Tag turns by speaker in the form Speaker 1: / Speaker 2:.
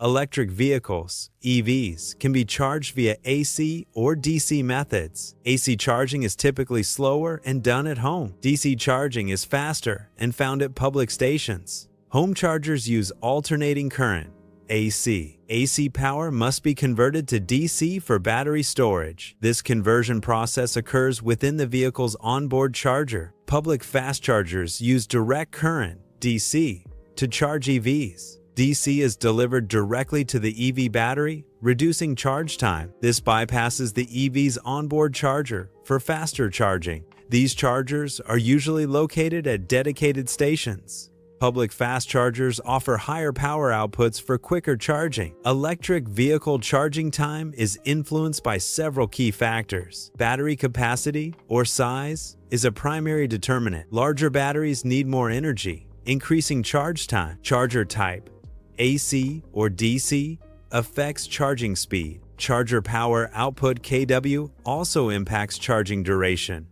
Speaker 1: Electric vehicles, EVs, can be charged via AC or DC methods. AC charging is typically slower and done at home. DC charging is faster and found at public stations. Home chargers use alternating current, AC. AC power must be converted to DC for battery storage. This conversion process occurs within the vehicle's onboard charger. Public fast chargers use direct current, DC, to charge EVs. DC is delivered directly to the EV battery, reducing charge time. This bypasses the EV's onboard charger for faster charging. These chargers are usually located at dedicated stations. Public fast chargers offer higher power outputs for quicker charging. Electric vehicle charging time is influenced by several key factors. Battery capacity or size is a primary determinant. Larger batteries need more energy, increasing charge time. Charger type, AC or DC, affects charging speed. Charger power output kW also impacts charging duration.